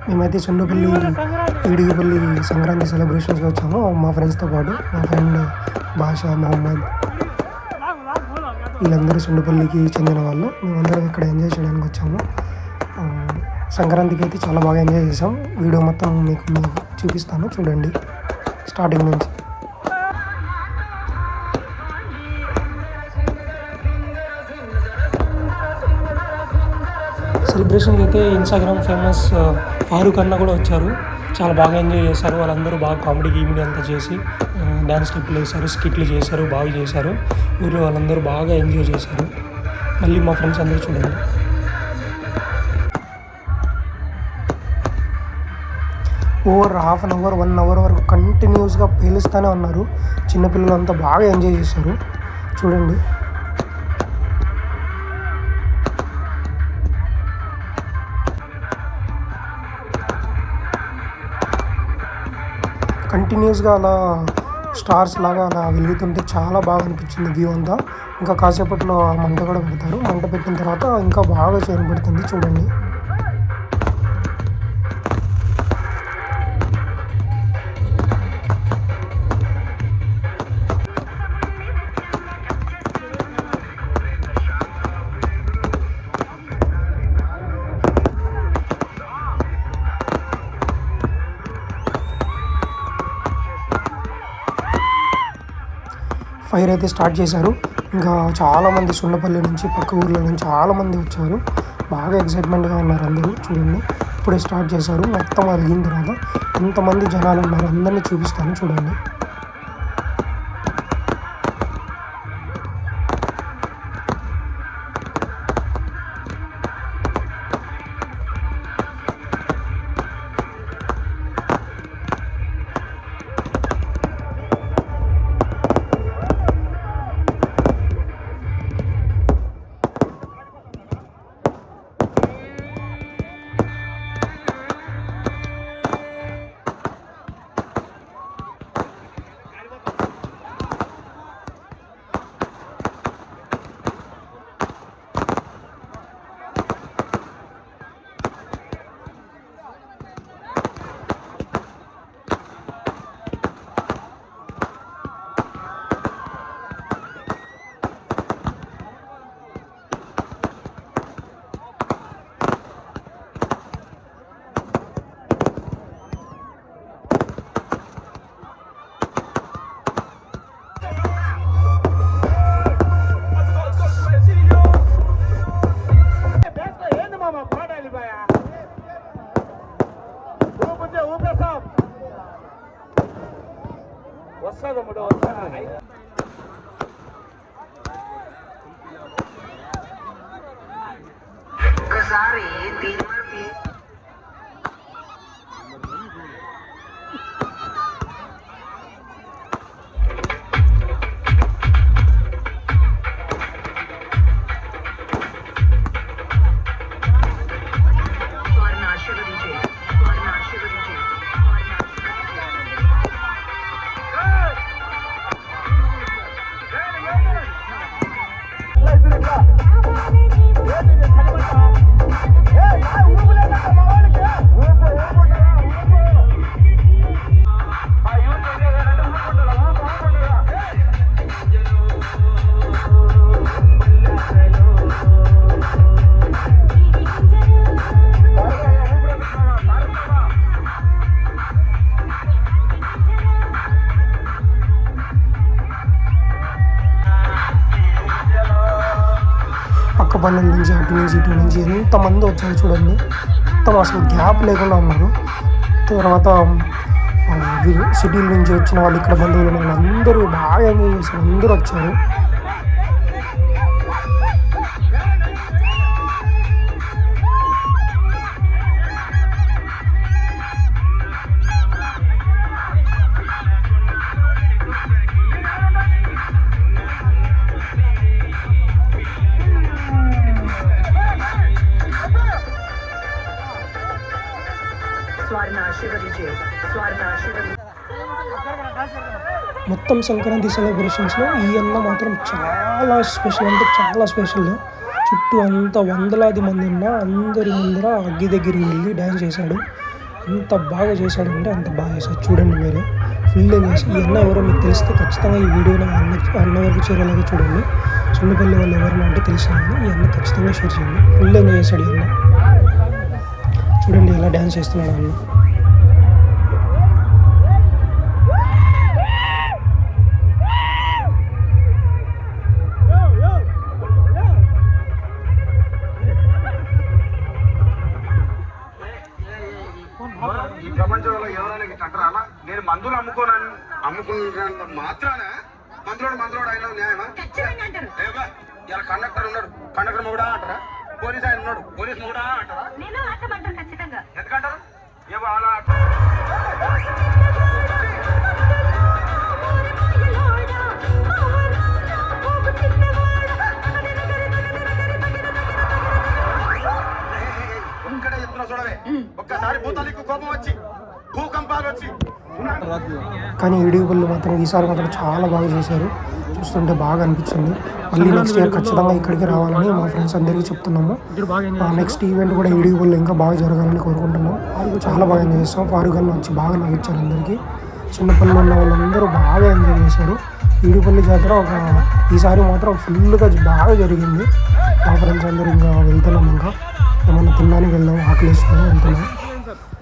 మేమైతే సున్నపల్లి ఈడిగిపల్లి సంక్రాంతి సెలబ్రేషన్స్కి వచ్చాము మా ఫ్రెండ్స్తో పాటు. మా ఫ్రెండ్ బాషా, మొహమ్మద్ వీళ్ళందరూ సున్నపల్లికి చెందిన వాళ్ళు. మేమందరం ఇక్కడ ఎంజాయ్ చేయడానికి వచ్చాము. సంక్రాంతికి అయితే చాలా బాగా ఎంజాయ్ చేసాం. వీడియో మొత్తం మీకు చూపిస్తాను, చూడండి స్టార్టింగ్ నుంచి. సెలబ్రేషన్కి అయితే ఇన్స్టాగ్రామ్ ఫేమస్ ఫారూక్ అన్న కూడా వచ్చారు. చాలా బాగా ఎంజాయ్ చేశారు. వాళ్ళందరూ బాగా కామెడీ అంతా చేసి డ్యాన్స్ స్టెప్పులు వేశారు, స్కిట్లు చేశారు, బాగా చేశారు. ఊళ్ళో వాళ్ళందరూ బాగా ఎంజాయ్ చేశారు. మళ్ళీ మా ఫ్రెండ్స్ అందరూ చూడండి. Over half an hour 1 hour వరకు కంటిన్యూస్గా పేలుస్తూనే ఉన్నారు. చిన్నపిల్లలంతా బాగా ఎంజాయ్ చేశారు, చూడండి. కంటిన్యూస్గా అలా స్టార్స్ లాగా అలా వెలుగుతుంటే చాలా బాగా అనిపించింది వ్యూ అంతా. ఇంకా కాసేపట్లో మంట కూడా పెడతారు. మంట పెట్టిన తర్వాత ఇంకా బాగా చేయబడుతుంది, చూడండి. ఫైర్ అయితే స్టార్ట్ చేశారు. ఇంకా చాలామంది సున్నపల్లి నుంచి, పక్క ఊర్ల నుంచి చాలామంది వచ్చారు. బాగా ఎక్సైట్మెంట్గా ఉన్నారు అందరూ, చూడండి. ఇప్పుడే స్టార్ట్ చేశారు. మొత్తం వెలిగిన తర్వాత ఎంతమంది జనాలు ఉన్నారు అందరినీ చూపిస్తాను, చూడండి. ఒకసారి పక్క పల్లెల నుంచి, అటు నుంచి, ఇటు నుంచి ఎంతమంది వచ్చారు చూడండి. మొత్తం అసలు గ్యాప్ లేకుండా ఉన్నారు. తర్వాత సిటీల నుంచి వచ్చిన వాళ్ళు, ఇక్కడ బంధువులు ఉన్న వాళ్ళు అందరూ బాగా ఎంజాయ్ చేశారు. అందరూ వచ్చారు. మొత్తం సంక్రాంతి సెలబ్రేషన్స్లో ఈ అన్న మాత్రం చాలా స్పెషల్, అంటే చాలా స్పెషల్. చుట్టూ అంతా వందలాది మంది ఉన్నా అందరి ముందర అగ్గి దగ్గరికి వెళ్ళి డ్యాన్స్ చేశాడు. అంత బాగా చేశాడంటే అంత బాగా చేశాడు. చూడండి మీరు ఫుల్ ఎంజాయ్ చేసి. ఈ అన్న ఎవరో మీకు తెలిస్తే ఖచ్చితంగా ఈ వీడియోని అన్న వరకు చేరేలాగా చూడండి. చిన్నపల్లి వాళ్ళు ఎవరైనా అంటే తెలిసిన ఈ అన్న ఖచ్చితంగా షేర్ చేయండి. ఫుల్ ఎంజాయ్ చేశాడు ఈ అన్న. చూడండి ఎలా డ్యాన్స్ చేస్తున్నాడు అన్న. ఈ ప్రపంచంలో ఎవరైనా అంటారా నేను మందులు అమ్ముకున్నంత మాత్రాన మందులోడు అయినా న్యాయమా? ఇలా కండక్టర్ ఉన్నాడు, కండక్టర్ మొగుడా అంటారా? పోలీస్ ఆయన ఉన్నాడు, పోలీస్ మొగుడా అంటారా? ఎందుకంటారు? ఏమో అలా ఒక్కడే చెప్తున్నా చూడవే, ఒక్కసారి భూతానికి కోపం వచ్చి భూకంపాలు వచ్చి కానీ ఈడియోపల్లి మాత్రం ఈసారి మాత్రం చాలా బాగా చేశారు. చూస్తుంటే బాగా అనిపించింది. మళ్ళీ నెక్స్ట్ ఇయర్ ఖచ్చితంగా ఇక్కడికి రావాలని మా ఫ్రెండ్స్ అందరికీ చెప్తున్నాము. నెక్స్ట్ ఈవెంట్ కూడా ఈడియోపల్లి ఇంకా బాగా జరగాలని కోరుకుంటున్నాం. చాలా బాగా ఎంజాయ్ చేస్తాం. ఫారూక్ వచ్చి బాగా నవ్వించారు అందరికీ. చిన్నపల్లి ఉన్న వాళ్ళందరూ బాగా ఎంజాయ్ చేశారు. ఈడియోపల్లి జాతర ఈసారి మాత్రం ఫుల్గా బాగా జరిగింది. మా ఫ్రెండ్స్ అందరూ ఇంకా వెళ్తున్నాం. ఇంకా ఏమన్నా తినడానికి వెళ్దాం, ఆకలి వేసుకొని వెళ్తున్నాం.